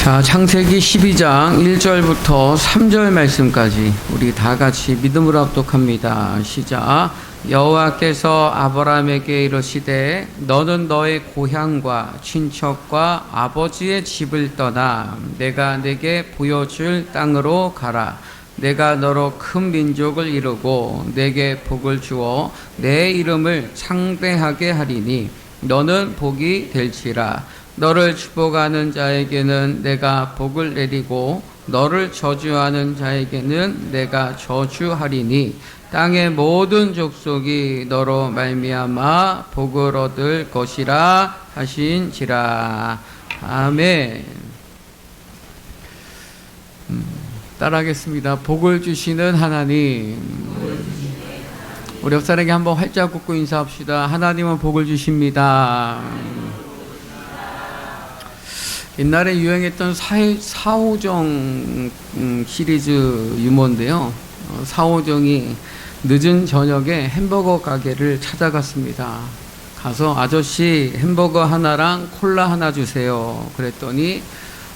자, 창세기 12장 1절부터 3절 말씀까지 우리 다 같이 믿음으로 합독합니다. 시작. 여호와께서 아브라함에게 이르시되 너는 너의 고향과 친척과 아버지의 집을 떠나 내가 내게 보여줄 땅으로 가라. 내가 너로 큰 민족을 이루고 내게 복을 주어 내 이름을 창대하게 하리니 너는 복이 될지라. 너를 축복하는 자에게는 내가 복을 내리고 너를 저주하는 자에게는 내가 저주하리니 땅의 모든 족속이 너로 말미암아 복을 얻을 것이라 하신지라. 아멘. 따라하겠습니다. 복을 주시는 하나님. 우리 옆 사람에게 한번 활짝 웃고 인사합시다. 하나님은 복을 주십니다. 옛날에 유행했던 사오정 시리즈 유머인데요. 사오정이 늦은 저녁에 햄버거 가게를 찾아갔습니다. 가서 아저씨 햄버거 하나랑 콜라 하나 주세요. 그랬더니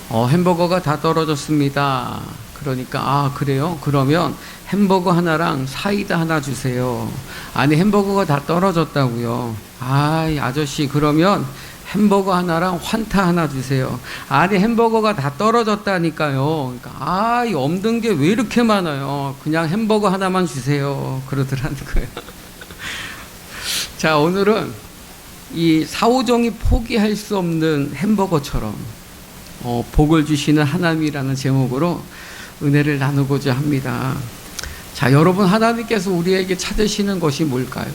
햄버거가 다 떨어졌습니다. 그러니까 아 그래요? 그러면 햄버거 하나랑 사이다 하나 주세요. 아니 햄버거가 다 떨어졌다고요. 아저씨 그러면 햄버거 하나랑 환타 하나 주세요. 아니 햄버거가 다 떨어졌다니까요. 그러니까 이 없는 게 왜 이렇게 많아요. 그냥 햄버거 하나만 주세요. 그러더라는 거예요. 자, 오늘은 이 사오정이 포기할 수 없는 햄버거처럼 복을 주시는 하나님이라는 제목으로 은혜를 나누고자 합니다. 자, 여러분, 하나님께서 우리에게 찾으시는 것이 뭘까요?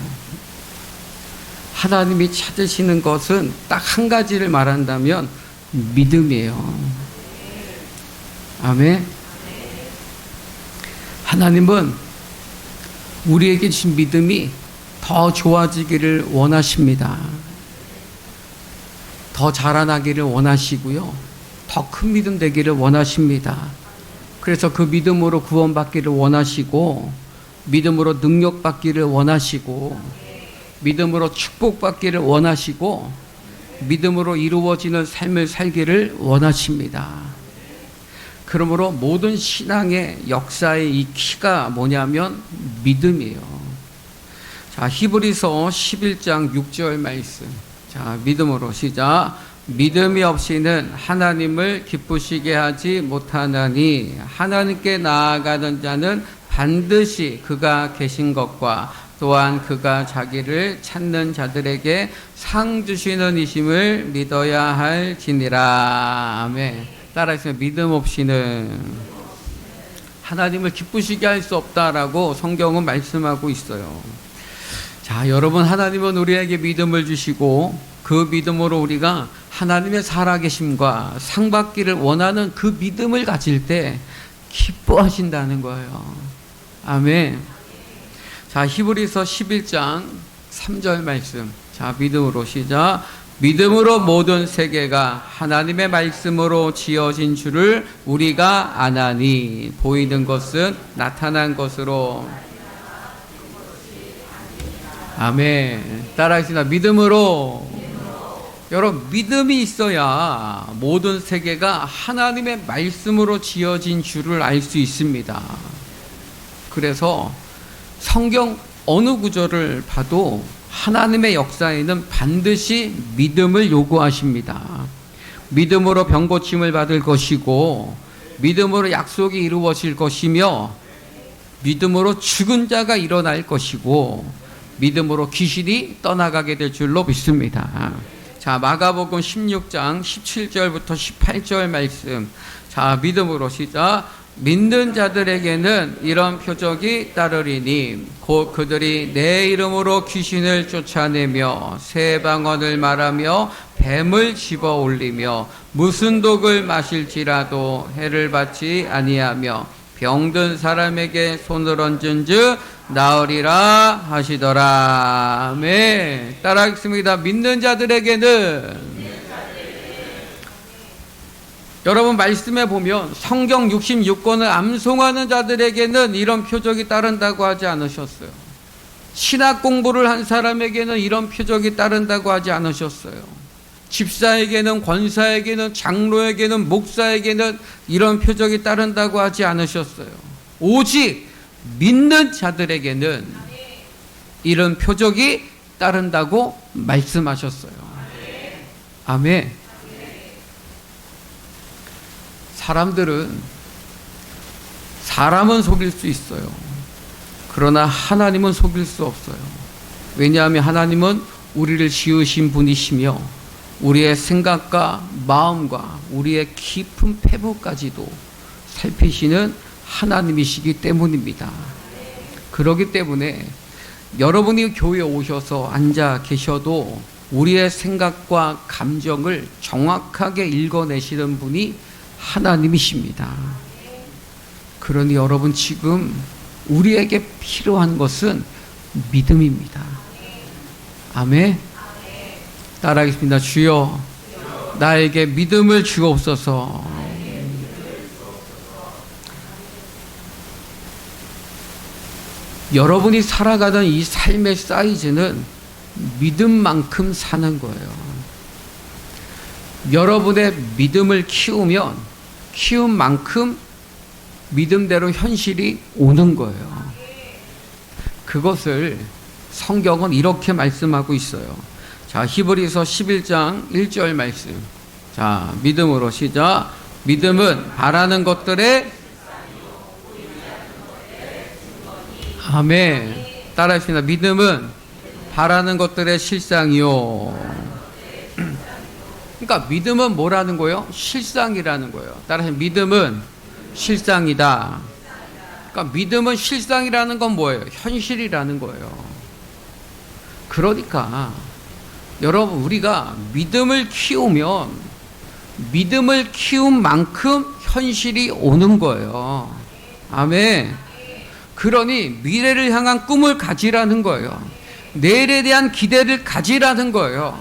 하나님이 찾으시는 것은 딱 한 가지를 말한다면 믿음이에요. 아멘. 하나님은 우리에게 주신 믿음이 더 좋아지기를 원하십니다. 더 자라나기를 원하시고요. 더 큰 믿음 되기를 원하십니다. 그래서 그 믿음으로 구원받기를 원하시고, 믿음으로 능력받기를 원하시고, 믿음으로 축복받기를 원하시고 믿음으로 이루어지는 삶을 살기를 원하십니다. 그러므로 모든 신앙의 역사의 이 키가 뭐냐면 믿음이에요. 자, 히브리서 11장 6절 말씀. 자, 믿음으로 시작. 믿음이 없이는 하나님을 기쁘시게 하지 못하나니 하나님께 나아가는 자는 반드시 그가 계신 것과 또한 그가 자기를 찾는 자들에게 상 주시는 이심을 믿어야 할지니라. 아멘. 따라하시면 믿음 없이는 하나님을 기쁘시게 할 수 없다라고 성경은 말씀하고 있어요. 자, 여러분, 하나님은 우리에게 믿음을 주시고 그 믿음으로 우리가 하나님의 살아계심과 상 받기를 원하는 그 믿음을 가질 때 기뻐하신다는 거예요. 아멘. 자, 히브리서 11장 3절 말씀. 자, 믿음으로 시작. 믿음으로 모든 세계가 하나님의 말씀으로 지어진 줄을 우리가 아나니 보이는 것은 나타난 것으로. 아멘. 따라하시나 믿음으로. 여러분, 믿음이 있어야 모든 세계가 하나님의 말씀으로 지어진 줄을 알 수 있습니다. 그래서 성경 어느 구절을 봐도 하나님의 역사에는 반드시 믿음을 요구하십니다. 믿음으로 병 고침을 받을 것이고 믿음으로 약속이 이루어질 것이며 믿음으로 죽은 자가 일어날 것이고 믿음으로 귀신이 떠나가게 될 줄로 믿습니다. 자, 마가복음 16장 17절부터 18절 말씀. 자, 믿음으로 시작. 믿는 자들에게는 이런 표적이 따르리니 곧 그들이 내 이름으로 귀신을 쫓아내며 새 방언을 말하며 뱀을 집어 올리며 무슨 독을 마실지라도 해를 받지 아니하며 병든 사람에게 손을 얹은즉 나으리라 하시더라. 아멘. 따라하겠습니다. 믿는 자들에게는. 여러분, 말씀에 보면 성경 66권을 암송하는 자들에게는 이런 표적이 따른다고 하지 않으셨어요. 신학 공부를 한 사람에게는 이런 표적이 따른다고 하지 않으셨어요. 집사에게는, 권사에게는, 장로에게는, 목사에게는 이런 표적이 따른다고 하지 않으셨어요. 오직 믿는 자들에게는 이런 표적이 따른다고 말씀하셨어요. 아멘. 사람은 속일 수 있어요. 그러나 하나님은 속일 수 없어요. 왜냐하면 하나님은 우리를 지으신 분이시며 우리의 생각과 마음과 우리의 깊은 패부까지도 살피시는 하나님이시기 때문입니다. 그렇기 때문에 여러분이 교회에 오셔서 앉아 계셔도 우리의 생각과 감정을 정확하게 읽어내시는 분이 하나님이십니다. 그러니 여러분, 지금 우리에게 필요한 것은 믿음입니다. 아멘. 따라하겠습니다. 주여, 나에게 믿음을 주옵소서. 여러분이 살아가던 이 삶의 사이즈는 믿음만큼 사는 거예요. 여러분의 믿음을 키우면 키운 만큼 믿음대로 현실이 오는 거예요. 그것을 성경은 이렇게 말씀하고 있어요. 자, 히브리서 11장 1절 말씀. 자, 믿음으로 시작. 믿음은 바라는 것들의 아멘. 따라하십니다. 믿음은 바라는 것들의 실상이요. 그러니까 믿음은 뭐라는 거예요? 실상이라는 거예요. 따라서 믿음은 실상이다. 그러니까 믿음은 실상이라는 건 뭐예요? 현실이라는 거예요. 그러니까 여러분, 우리가 믿음을 키우면 믿음을 키운 만큼 현실이 오는 거예요. 아멘. 그러니 미래를 향한 꿈을 가지라는 거예요. 내일에 대한 기대를 가지라는 거예요.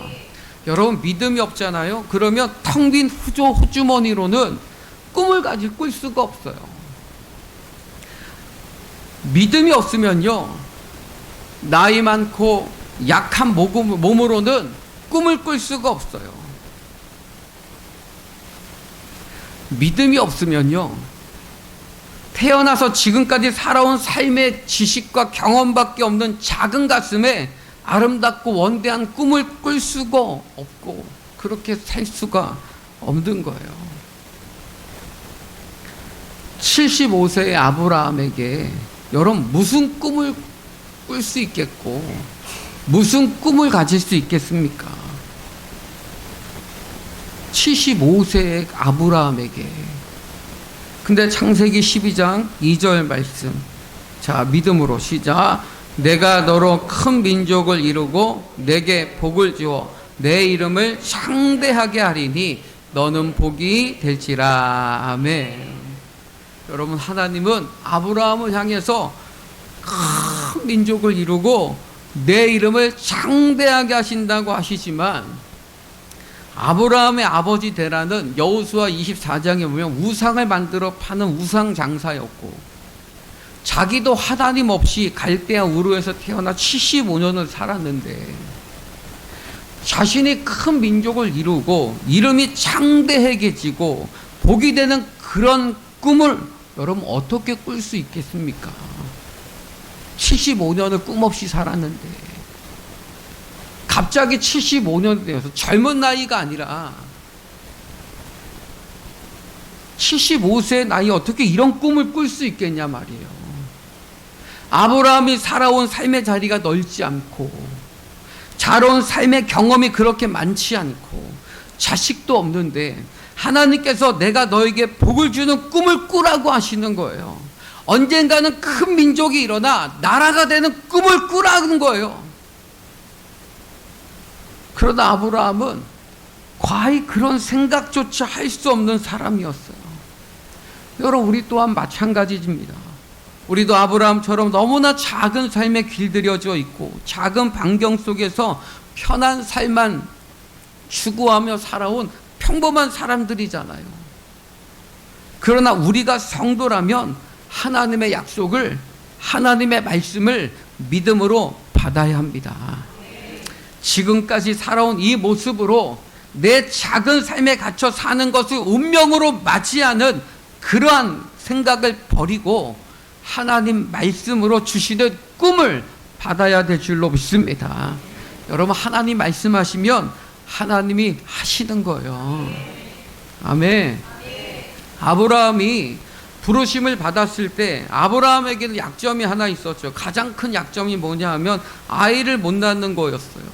여러분, 믿음이 없잖아요. 그러면 텅 빈 호주머니로는 꿈을 꿀 수가 없어요. 믿음이 없으면요, 나이 많고 약한 몸으로는 꿈을 꿀 수가 없어요. 믿음이 없으면요, 태어나서 지금까지 살아온 삶의 지식과 경험밖에 없는 작은 가슴에 아름답고 원대한 꿈을 꿀 수가 없고 그렇게 살 수가 없는 거예요. 75세의 아브라함에게 여러분, 무슨 꿈을 꿀 수 있겠고 무슨 꿈을 가질 수 있겠습니까? 75세의 아브라함에게. 근데 창세기 12장 2절 말씀. 자, 믿음으로 시작. 내가 너로 큰 민족을 이루고 내게 복을 주어 내 이름을 창대하게 하리니 너는 복이 될지라. 아멘. 여러분, 하나님은 아브라함을 향해서 큰 민족을 이루고 내 이름을 창대하게 하신다고 하시지만, 아브라함의 아버지 데라는 여호수아 24장에 보면 우상을 만들어 파는 우상 장사였고, 자기도 하나님 없이 갈대아 우르에서 태어나 75년을 살았는데 자신이 큰 민족을 이루고 이름이 창대해지고 복이 되는 그런 꿈을 여러분 어떻게 꿀 수 있겠습니까? 75년을 꿈 없이 살았는데 갑자기 75년이 되어서, 젊은 나이가 아니라 75세의 나이에 어떻게 이런 꿈을 꿀 수 있겠냐 말이에요. 아브라함이 살아온 삶의 자리가 넓지 않고 자라온 삶의 경험이 그렇게 많지 않고 자식도 없는데 하나님께서 내가 너에게 복을 주는 꿈을 꾸라고 하시는 거예요. 언젠가는 큰 민족이 일어나 나라가 되는 꿈을 꾸라는 거예요. 그러나 아브라함은 과히 그런 생각조차 할 수 없는 사람이었어요. 여러분, 우리 또한 마찬가지입니다. 우리도 아브라함처럼 너무나 작은 삶에 길들여져 있고 작은 반경 속에서 편한 삶만 추구하며 살아온 평범한 사람들이잖아요. 그러나 우리가 성도라면 하나님의 약속을, 하나님의 말씀을 믿음으로 받아야 합니다. 지금까지 살아온 이 모습으로 내 작은 삶에 갇혀 사는 것을 운명으로 맞이하는 그러한 생각을 버리고 하나님 말씀으로 주시는 꿈을 받아야 될 줄로 믿습니다. 여러분, 하나님 말씀하시면 하나님이 하시는 거예요. 아멘. 아브라함이 부르심을 받았을 때 아브라함에게는 약점이 하나 있었죠. 가장 큰 약점이 뭐냐 하면 아이를 못 낳는 거였어요.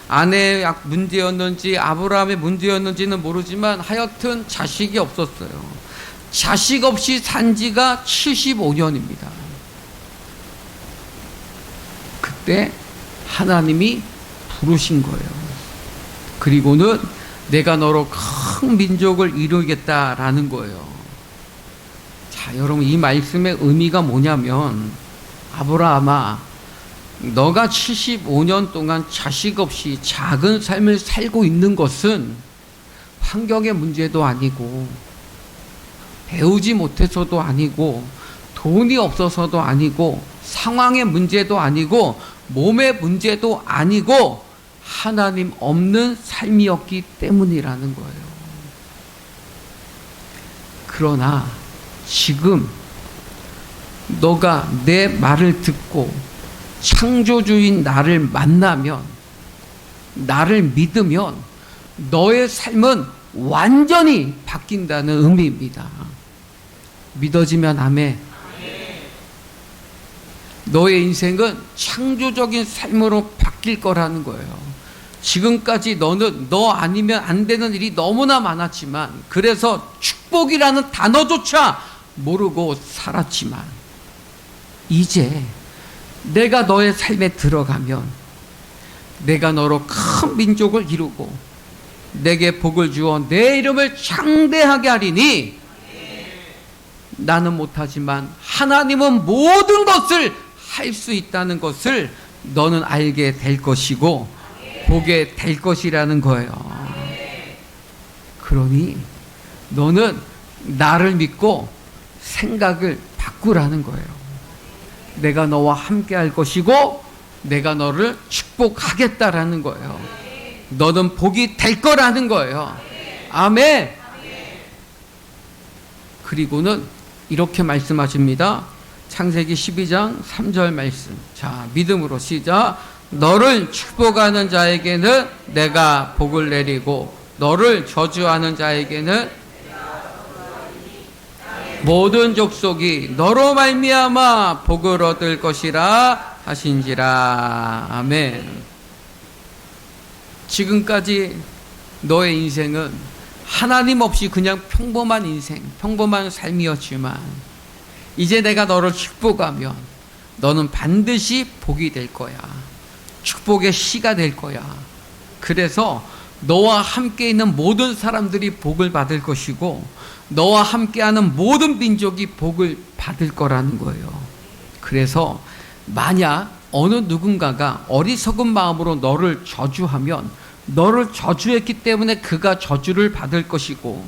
아내의 문제였는지 아브라함의 문제였는지는 모르지만 하여튼 자식이 없었어요. 자식 없이 산 지가 75년입니다. 그때 하나님이 부르신 거예요. 그리고는 내가 너로 큰 민족을 이루겠다라는 거예요. 자, 여러분, 이 말씀의 의미가 뭐냐면, 아브라함아, 너가 75년 동안 자식 없이 작은 삶을 살고 있는 것은 환경의 문제도 아니고, 배우지 못해서도 아니고, 돈이 없어서도 아니고, 상황의 문제도 아니고, 몸의 문제도 아니고, 하나님 없는 삶이었기 때문이라는 거예요. 그러나 지금 너가 내 말을 듣고 창조주인 나를 만나면, 나를 믿으면 너의 삶은 완전히 바뀐다는 의미입니다. 믿어지면 아멘. 너의 인생은 창조적인 삶으로 바뀔 거라는 거예요. 지금까지 너는 너 아니면 안 되는 일이 너무나 많았지만, 그래서 축복이라는 단어조차 모르고 살았지만, 이제 내가 너의 삶에 들어가면 내가 너로 큰 민족을 이루고 내게 복을 주어 내 이름을 창대하게 하리니, 나는 못하지만 하나님은 모든 것을 할 수 있다는 것을 너는 알게 될 것이고 보게 될 것이라는 거예요. 그러니 너는 나를 믿고 생각을 바꾸라는 거예요. 내가 너와 함께 할 것이고 내가 너를 축복하겠다라는 거예요. 너는 복이 될 거라는 거예요. 아멘. 그리고는 이렇게 말씀하십니다. 창세기 12장 3절 말씀. 자, 믿음으로 시작. 너를 축복하는 자에게는 내가 복을 내리고 너를 저주하는 자에게는 모든 족속이 너로 말미암아 복을 얻을 것이라 하신지라. 아멘. 지금까지 너의 인생은 하나님 없이 그냥 평범한 인생, 평범한 삶이었지만 이제 내가 너를 축복하면 너는 반드시 복이 될 거야. 축복의 시가 될 거야. 그래서 너와 함께 있는 모든 사람들이 복을 받을 것이고 너와 함께하는 모든 민족이 복을 받을 거라는 거예요. 그래서 만약 어느 누군가가 어리석은 마음으로 너를 저주하면 너를 저주했기 때문에 그가 저주를 받을 것이고,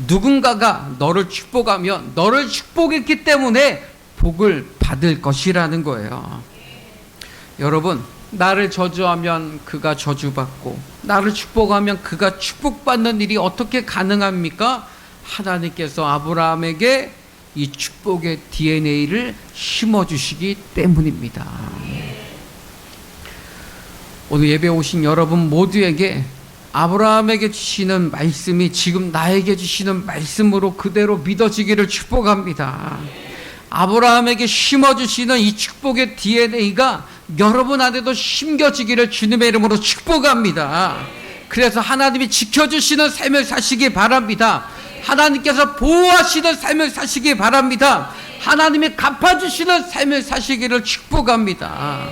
누군가가 너를 축복하면 너를 축복했기 때문에 복을 받을 것이라는 거예요. 여러분, 나를 저주하면 그가 저주받고 나를 축복하면 그가 축복받는 일이 어떻게 가능합니까? 하나님께서 아브라함에게 이 축복의 DNA를 심어주시기 때문입니다. 오늘 예배 오신 여러분 모두에게 아브라함에게 주시는 말씀이 지금 나에게 주시는 말씀으로 그대로 믿어지기를 축복합니다. 아브라함에게 심어주시는 이 축복의 DNA가 여러분 안에도 심겨지기를 주님의 이름으로 축복합니다. 그래서 하나님이 지켜주시는 삶을 사시기 바랍니다. 하나님께서 보호하시는 삶을 사시기 바랍니다. 하나님이 갚아주시는 삶을 사시기를 축복합니다.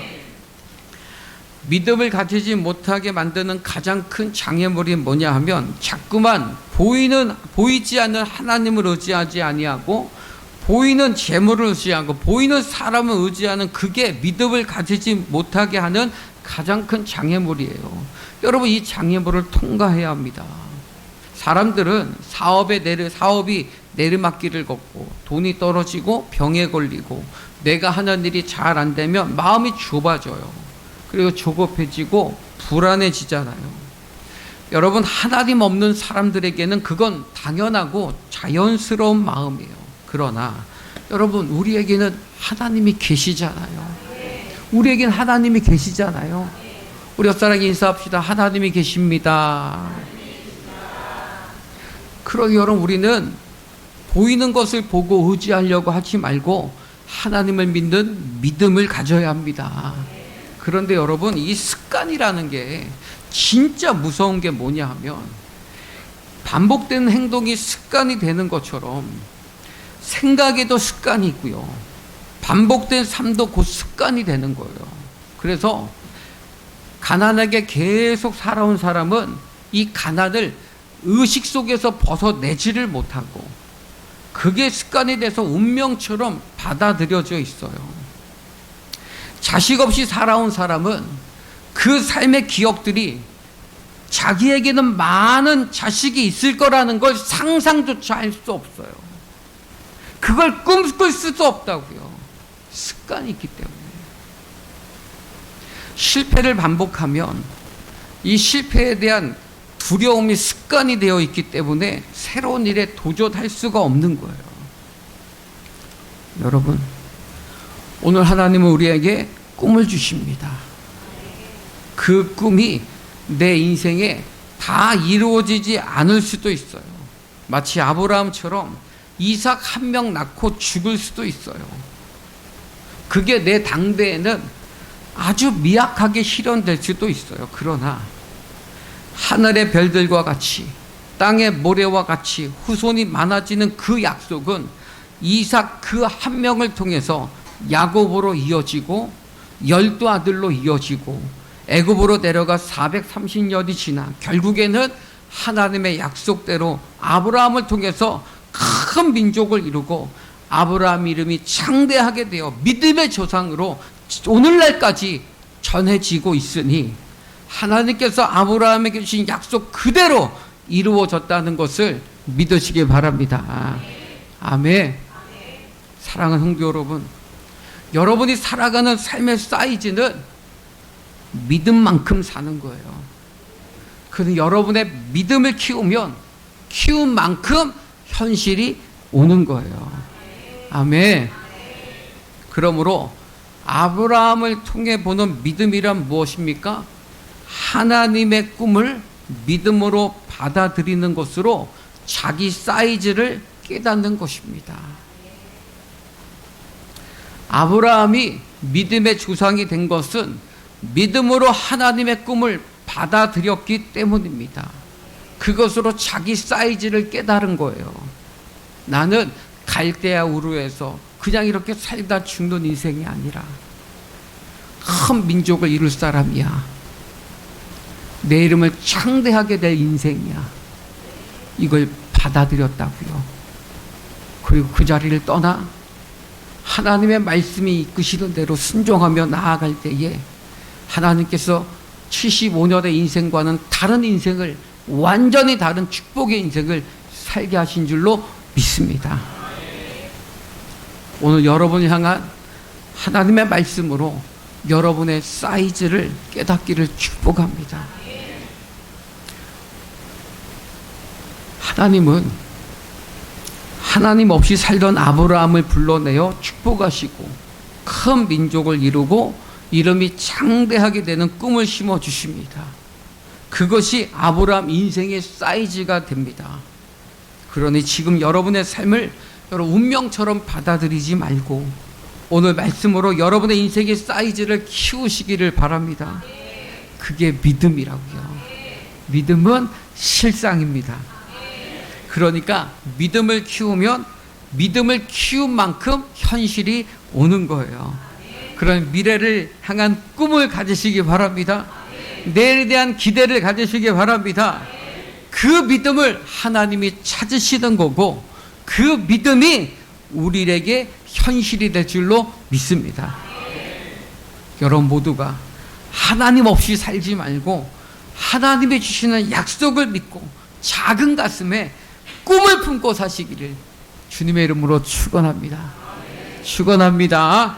믿음을 가지지 못하게 만드는 가장 큰 장애물이 뭐냐 하면 자꾸만 보이지 않는 하나님을 의지하지 아니하고 보이는 재물을 의지하고 보이는 사람을 의지하는, 그게 믿음을 가지지 못하게 하는 가장 큰 장애물이에요. 여러분, 이 장애물을 통과해야 합니다. 사람들은 사업이 내리막길을 걷고 돈이 떨어지고 병에 걸리고 내가 하는 일이 잘 안 되면 마음이 좁아져요. 그리고 조급해지고 불안해지잖아요. 여러분, 하나님 없는 사람들에게는 그건 당연하고 자연스러운 마음이에요. 그러나 여러분, 우리에게는 하나님이 계시잖아요. 우리에겐 하나님이 계시잖아요. 우리 옆사람에게 인사합시다. 하나님이 계십니다. 그러니 여러분, 우리는 보이는 것을 보고 의지하려고 하지 말고 하나님을 믿는 믿음을 가져야 합니다. 그런데 여러분, 이 습관이라는 게 진짜 무서운 게 뭐냐 하면, 반복되는 행동이 습관이 되는 것처럼 생각에도 습관이 있고요, 반복된 삶도 곧 습관이 되는 거예요. 그래서 가난하게 계속 살아온 사람은 이 가난을 의식 속에서 벗어내지를 못하고 그게 습관이 돼서 운명처럼 받아들여져 있어요. 자식 없이 살아온 사람은 그 삶의 기억들이 자기에게는 많은 자식이 있을 거라는 걸 상상조차 할 수 없어요. 그걸 꿈꿀 수도 없다고요. 습관이 있기 때문에. 실패를 반복하면 이 실패에 대한 두려움이 습관이 되어 있기 때문에 새로운 일에 도전할 수가 없는 거예요. 여러분, 오늘 하나님은 우리에게 꿈을 주십니다. 그 꿈이 내 인생에 다 이루어지지 않을 수도 있어요. 마치 아브라함처럼 이삭 한 명 낳고 죽을 수도 있어요. 그게 내 당대에는 아주 미약하게 실현될 수도 있어요. 그러나 하늘의 별들과 같이 땅의 모래와 같이 후손이 많아지는 그 약속은 이삭 그 한 명을 통해서 야곱으로 이어지고 12아들로 이어지고 애굽으로 내려가 430년이 지나 결국에는 하나님의 약속대로 아브라함을 통해서 큰 민족을 이루고 아브라함 이름이 창대하게 되어 믿음의 조상으로 오늘날까지 전해지고 있으니 하나님께서 아브라함에게 주신 약속 그대로 이루어졌다는 것을 믿으시기 바랍니다. 아멘. 사랑하는 성도 여러분, 여러분이 살아가는 삶의 사이즈는 믿음만큼 사는 거예요. 그런데 여러분의 믿음을 키우면 키운 만큼 현실이 오는 거예요. 아멘. 그러므로 아브라함을 통해 보는 믿음이란 무엇입니까? 하나님의 꿈을 믿음으로 받아들이는 것으로 자기 사이즈를 깨닫는 것입니다. 아브라함이 믿음의 조상이 된 것은 믿음으로 하나님의 꿈을 받아들였기 때문입니다. 그것으로 자기 사이즈를 깨달은 거예요. 나는 갈대아 우르에서 그냥 이렇게 살다 죽는 인생이 아니라 큰 민족을 이룰 사람이야. 내 이름을 창대하게 될 인생이야. 이걸 받아들였다고요. 그리고 그 자리를 떠나 하나님의 말씀이 이끄시는 대로 순종하며 나아갈 때에 하나님께서 75년의 인생과는 다른 인생을, 완전히 다른 축복의 인생을 살게 하신 줄로 믿습니다. 오늘 여러분을 향한 하나님의 말씀으로 여러분의 사이즈를 깨닫기를 축복합니다. 하나님은 하나님 없이 살던 아브라함을 불러내어 축복하시고 큰 민족을 이루고 이름이 창대하게 되는 꿈을 심어주십니다. 그것이 아브라함 인생의 사이즈가 됩니다. 그러니 지금 여러분의 삶을 여러분 운명처럼 받아들이지 말고 오늘 말씀으로 여러분의 인생의 사이즈를 키우시기를 바랍니다. 그게 믿음이라고요. 믿음은 실상입니다. 그러니까 믿음을 키우면 믿음을 키운 만큼 현실이 오는 거예요. 그런 미래를 향한 꿈을 가지시기 바랍니다. 내일에 대한 기대를 가지시기 바랍니다. 그 믿음을 하나님이 찾으시는 거고 그 믿음이 우리에게 현실이 될 줄로 믿습니다. 여러분 모두가 하나님 없이 살지 말고 하나님이 주시는 약속을 믿고 작은 가슴에 꿈을 품고 사시기를 주님의 이름으로 축원합니다. 축원합니다.